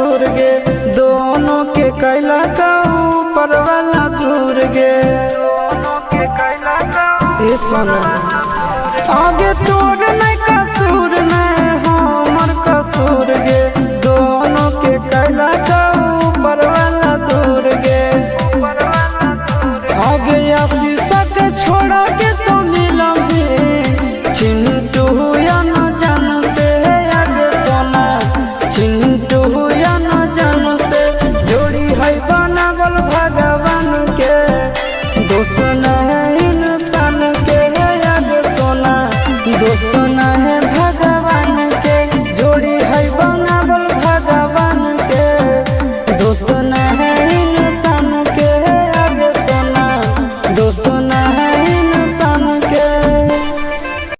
दूर गे दोनों के कैला का ऊपर वाला दूर गे ए सोना आगे तोर नहीं कसूर नहीं हमर कसूर गे दोनों के कैला का ऊपर वाला दूर गे आगे शीशा के छोड़ा के तो मिलोगे चिंटू या न जान से आगे सोना चिंटू या न जान से जोड़ी है बनावल भगवान के दोस्त न है इंसान के आगे सोना दोस्त न